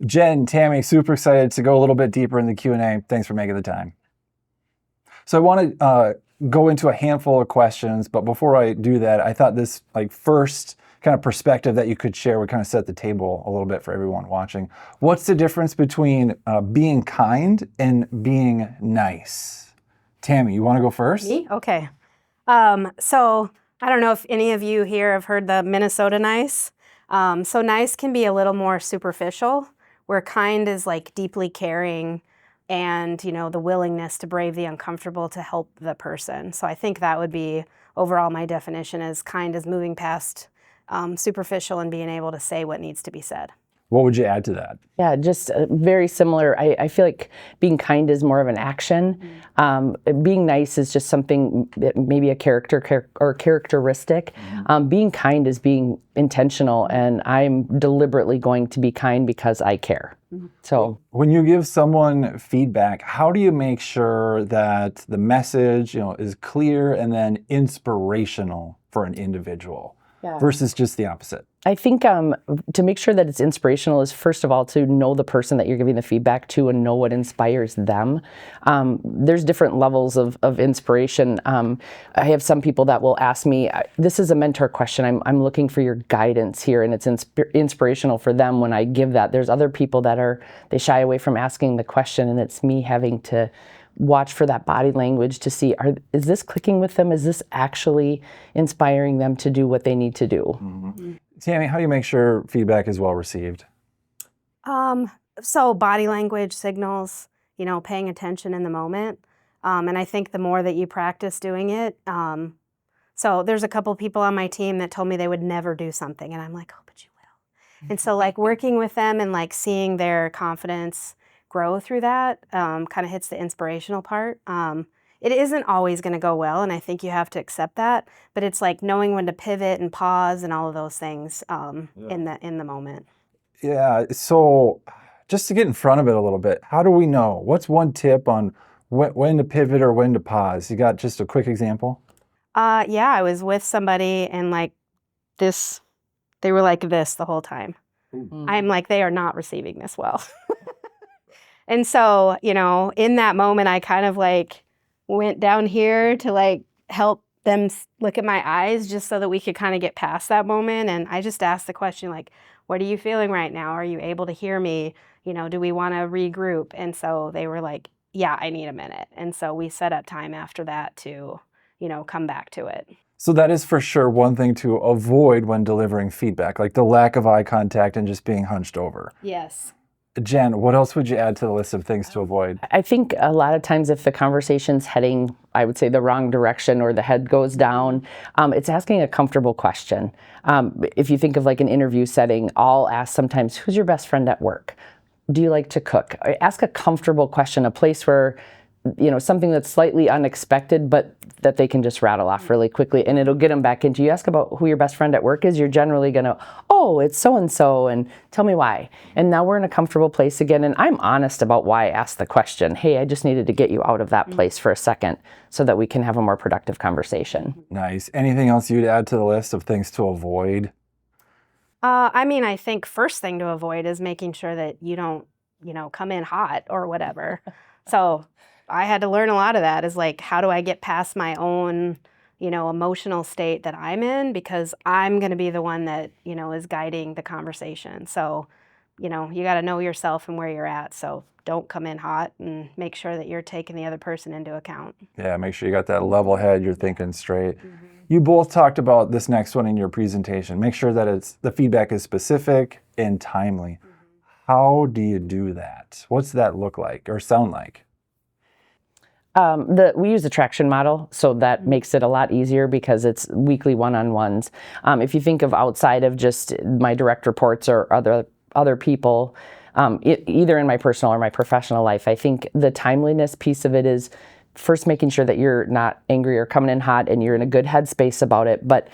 Jen, Tammy, super excited to go a little bit deeper in the Q&A. Thanks for making the time. So I want to go into a handful of questions, but before I do that, I thought this first kind of perspective that you could share would kind of set the table a little bit for everyone watching. What's the difference between being kind and being nice? Tammy, you want to go first? Me? Okay. So I don't know if any of you here have heard the Minnesota nice. So nice can be a little more superficial, where kind is like deeply caring and, the willingness to brave the uncomfortable to help the person. So I think that would be overall my definition is kind is moving past superficial and being able to say what needs to be said. What would you add to that? Yeah, just very similar. I feel like being kind is more of an action. Being nice is just something, maybe a characteristic. Being kind is being intentional, and I'm deliberately going to be kind because I care. So when you give someone feedback, how do you make sure that the message, is clear and then inspirational for an individual versus just the opposite? I think to make sure that it's inspirational is, first of all, to know the person that you're giving the feedback to and know what inspires them. There's different levels of inspiration. I have some people that will ask me, this is a mentor question, I'm looking for your guidance here, and it's inspirational for them when I give that. There's other people that they shy away from asking the question, and it's me having to watch for that body language to see, is this clicking with them? Is this actually inspiring them to do what they need to do? Mm-hmm. Tammy, how do you make sure feedback is well received? So body language signals, paying attention in the moment. And I think the more that you practice doing it, so there's a couple people on my team that told me they would never do something. And I'm like, oh, but you will. And so working with them and seeing their confidence grow through that kind of hits the inspirational part. It isn't always going to go well, and I think you have to accept that. But it's knowing when to pivot and pause and all of those things in the moment. Yeah. So just to get in front of it a little bit, how do we know? What's one tip on when to pivot or when to pause? You got just a quick example? Yeah, I was with somebody and this, they were like this the whole time. Mm-hmm. I'm like, they are not receiving this well. And so, in that moment, I kind of went down here to help them look at my eyes just so that we could kind of get past that moment. And I just asked the question, what are you feeling right now? Are you able to hear me? Do we want to regroup? And so they were like, yeah, I need a minute. And so we set up time after that to, come back to it. So that is for sure one thing to avoid when delivering feedback, like the lack of eye contact and just being hunched over. Yes. Jen, what else would you add to the list of things to avoid? I think a lot of times if the conversation's heading, I would say, the wrong direction or the head goes down, it's asking a comfortable question. If you think of an interview setting, I'll ask sometimes, who's your best friend at work? Do you like to cook? Ask a comfortable question, a place where, something that's slightly unexpected, but that they can just rattle off really quickly, and it'll get them back into. You ask about who your best friend at work is, you're generally going to, oh, it's so-and-so, and tell me why. And now we're in a comfortable place again, and I'm honest about why I asked the question. Hey, I just needed to get you out of that place for a second so that we can have a more productive conversation. Nice. Anything else you'd add to the list of things to avoid? I think first thing to avoid is making sure that you don't, come in hot or whatever. So I had to learn a lot of that is how do I get past my own, emotional state that I'm in, because I'm going to be the one that, is guiding the conversation. So, you got to know yourself and where you're at. So don't come in hot, and make sure that you're taking the other person into account. Yeah, make sure you got that level head, you're thinking straight. Mm-hmm. You both talked about this next one in your presentation. Make sure that the feedback is specific and timely. Mm-hmm. How do you do that? What's that look like or sound like? We use the traction model, so that makes it a lot easier because it's weekly one-on-ones. If you think of outside of just my direct reports or other people, either in my personal or my professional life, I think the timeliness piece of it is first making sure that you're not angry or coming in hot and you're in a good headspace about it, but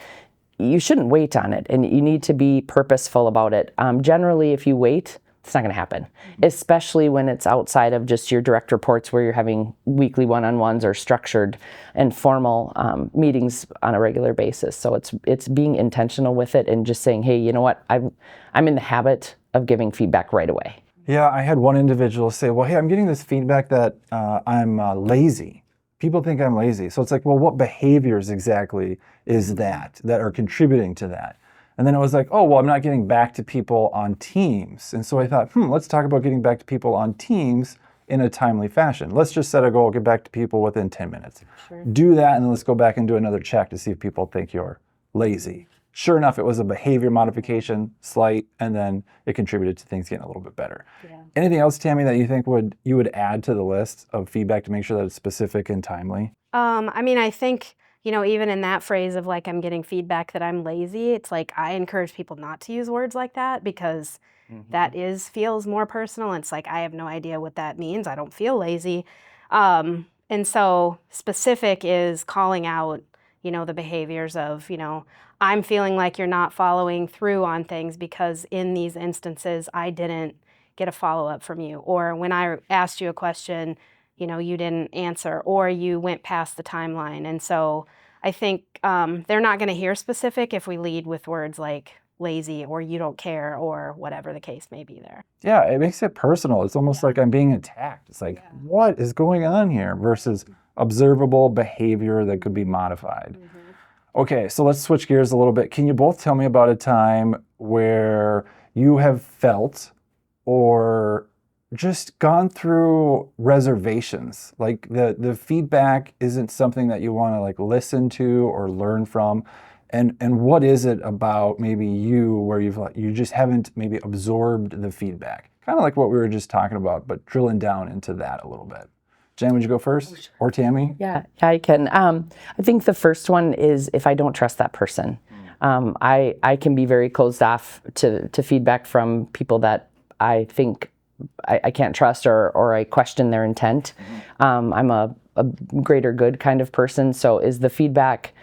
you shouldn't wait on it, and you need to be purposeful about it. Generally, if you wait, it's not going to happen, especially when it's outside of just your direct reports where you're having weekly one-on-ones or structured and formal meetings on a regular basis. So it's being intentional with it and just saying, hey, you know what, I'm in the habit of giving feedback right away. Yeah, I had one individual say, well, hey, I'm getting this feedback that I'm lazy. People think I'm lazy. So it's like, well, what behaviors exactly is that are contributing to that? And then it was like, oh, well, I'm not getting back to people on Teams. And so I thought, let's talk about getting back to people on Teams in a timely fashion. Let's just set a goal, get back to people within 10 minutes. Sure. Do that, and then let's go back and do another check to see if people think you're lazy. Sure enough, it was a behavior modification, slight, and then it contributed to things getting a little bit better. Yeah. Anything else, Tammy, that you think you would add to the list of feedback to make sure that it's specific and timely? I mean, I think, even in that phrase of like, I'm getting feedback that I'm lazy, it's like, I encourage people not to use words like that because that feels more personal. And it's like, I have no idea what that means. I don't feel lazy. And so specific is calling out, the behaviors of, I'm feeling like you're not following through on things because in these instances, I didn't get a follow-up from you. Or when I asked you a question, you didn't answer, or you went past the timeline. And so I think they're not going to hear specific if we lead with words like lazy or you don't care or whatever the case may be there. Yeah, it makes it personal. It's almost like I'm being attacked. It's like, what is going on here versus observable behavior that could be modified. Okay, so let's switch gears a little bit. Can you both tell me about a time where you have felt or just gone through reservations? Like the feedback isn't something that you want to like listen to or learn from. And what is it about maybe you where you just haven't maybe absorbed the feedback? Kind of like what we were just talking about, but drilling down into that a little bit. Jen, would you go first? Or Tammy? Yeah, I can. I think the first one is if I don't trust that person. I can be very closed off to feedback from people that I think I can't trust or I question their intent. I'm a greater good kind of person. So is the feedback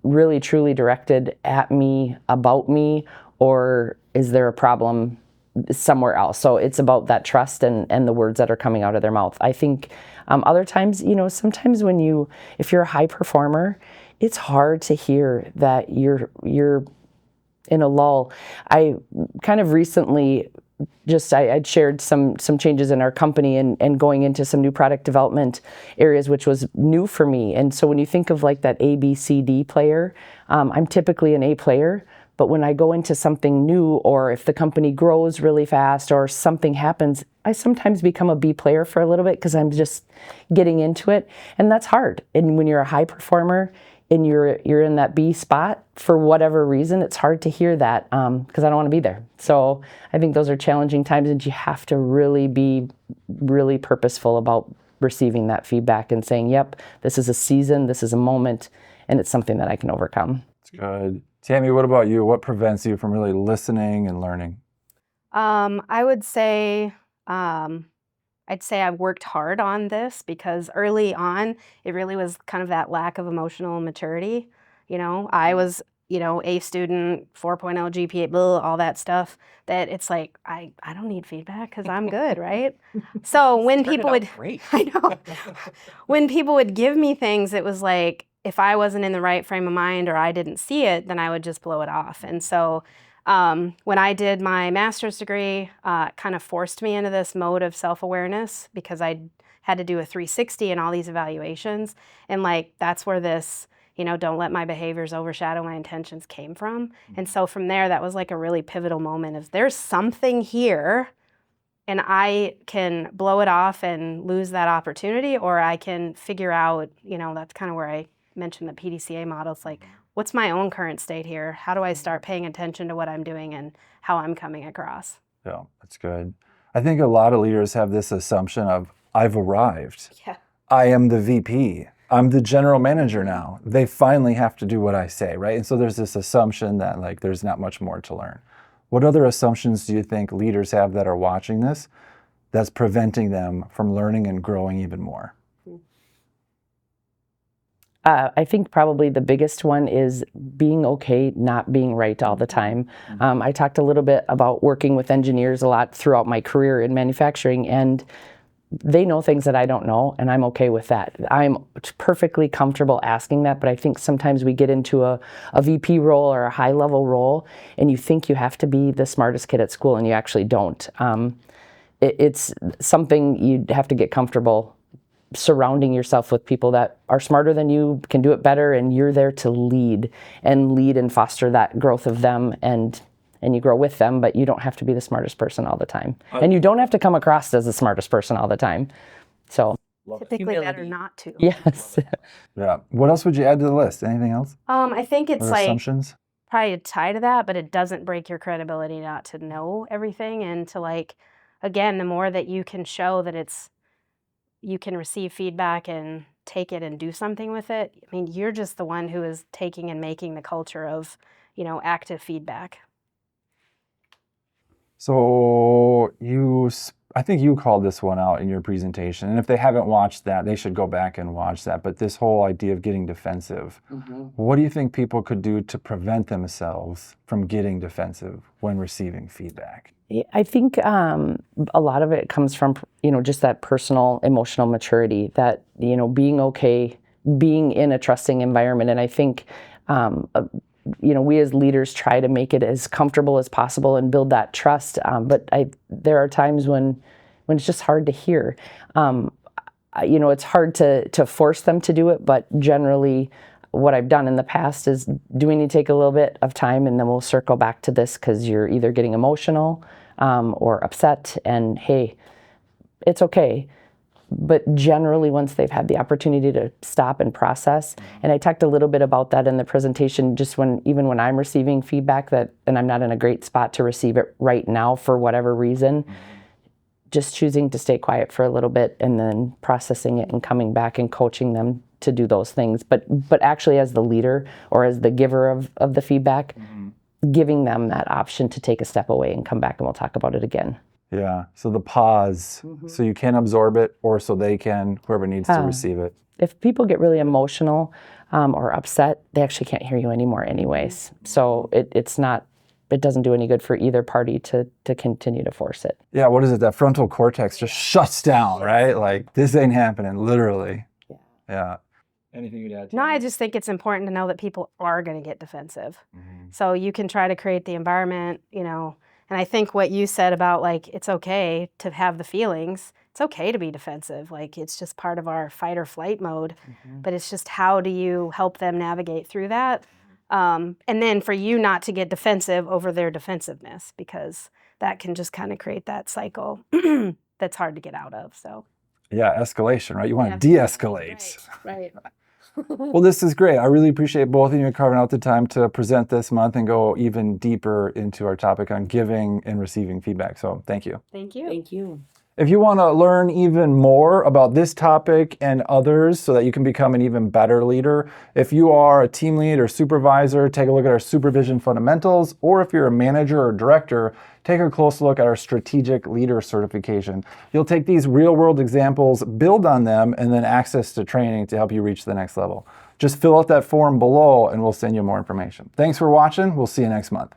really truly directed at me, about me, or is there a problem somewhere else? So it's about that trust and the words that are coming out of their mouth. I think other times, sometimes if you're a high performer, it's hard to hear that you're in a lull. I kind of recently I'd shared some changes in our company and going into some new product development areas, which was new for me. And so when you think of like that A, B, C, D player, I'm typically an A player. But when I go into something new, or if the company grows really fast or something happens, I sometimes become a B player for a little bit because I'm just getting into it. And that's hard. And when you're a high performer and you're in that B spot, for whatever reason, it's hard to hear that because I don't want to be there. So I think those are challenging times, and you have to really be really purposeful about receiving that feedback and saying, yep, this is a season, this is a moment, and it's something that I can overcome. That's good. Tammy, what about you? What prevents you from really listening and learning? I would say, I've worked hard on this because early on, it really was kind of that lack of emotional maturity. I was, A student, 4.0 GPA, blah, all that stuff, that it's like, I don't need feedback because I'm good, right? So when people would, I know, when people would give me things, it was like, if I wasn't in the right frame of mind or I didn't see it, then I would just blow it off. And so when I did my master's degree, it kind of forced me into this mode of self-awareness because I had to do a 360 in all these evaluations. And like, that's where this, don't let my behaviors overshadow my intentions came from. And so from there, that was like a really pivotal moment of there's something here and I can blow it off and lose that opportunity, or I can figure out, that's kind of where I mentioned the PDCA model. It's like, what's my own current state here? How do I start paying attention to what I'm doing and how I'm coming across? Yeah, that's good. I think a lot of leaders have this assumption of, I've arrived. Yeah. I am the VP. I'm the general manager now. They finally have to do what I say, right? And so there's this assumption that like there's not much more to learn. What other assumptions do you think leaders have that are watching this that's preventing them from learning and growing even more? I think probably the biggest one is being okay not being right all the time. I talked a little bit about working with engineers a lot throughout my career in manufacturing, and they know things that I don't know, and I'm okay with that. I'm perfectly comfortable asking that, but I think sometimes we get into a VP role or a high-level role, and you think you have to be the smartest kid at school, and you actually don't. It's something you'd have to get comfortable surrounding yourself with people that are smarter than you, can do it better, and you're there to lead and foster that growth of them, and you grow with them, but you don't have to be the smartest person all the time. And you don't have to come across as the smartest person all the time. So Typically better not to. yes. Yeah. What else would you add to the list? Anything else? I think it's Or like assumptions? probably a tie to that, but it doesn't break your credibility not to know everything, and to like, again, the more that you can show that you can receive feedback and take it and do something with it. I mean, you're just the one who is taking and making the culture of, active feedback. So I think you called this one out in your presentation. And if they haven't watched that, they should go back and watch that. But this whole idea of getting defensive, what do you think people could do to prevent themselves from getting defensive when receiving feedback? I think a lot of it comes from, just that personal emotional maturity, that, being okay, being in a trusting environment. And I think, we as leaders try to make it as comfortable as possible and build that trust. But there are times when it's just hard to hear. It's hard to force them to do it, but generally what I've done in the past is, do we need to take a little bit of time, and then we'll circle back to this because you're either getting emotional or upset, and hey, it's okay. But generally, once they've had the opportunity to stop and process, and I talked a little bit about that in the presentation, just even when I'm receiving feedback and I'm not in a great spot to receive it right now for whatever reason, just choosing to stay quiet for a little bit and then processing it and coming back and coaching them to do those things. But actually, as the leader or as the giver of the feedback, giving them that option to take a step away and come back, and we'll talk about it again. Yeah. So the pause, so you can absorb it, or so they can, whoever needs to receive it. If people get really emotional or upset, they actually can't hear you anymore anyways. So it doesn't do any good for either party to continue to force it. Yeah. What is it? That frontal cortex just shuts down, right? Like, this ain't happening, literally. Yeah. Anything you'd add to No, that? I just think it's important to know that people are going to get defensive. So you can try to create the environment, and I think what you said about, like, it's okay to have the feelings. It's okay to be defensive. Like, it's just part of our fight or flight mode. But it's just, how do you help them navigate through that? And then for you not to get defensive over their defensiveness, because that can just kind of create that cycle that's hard to get out of. So Yeah, escalation, right? You want to de-escalate. Right. Well, this is great. I really appreciate both of you carving out the time to present this month and go even deeper into our topic on giving and receiving feedback. So thank you. Thank you. Thank you. If you want to learn even more about this topic and others so that you can become an even better leader, if you are a team lead or supervisor, take a look at our supervision fundamentals, or if you're a manager or director, take a close look at our strategic leader certification. You'll take these real-world examples, build on them, and then access to training to help you reach the next level. Just fill out that form below and we'll send you more information. Thanks for watching. We'll see you next month.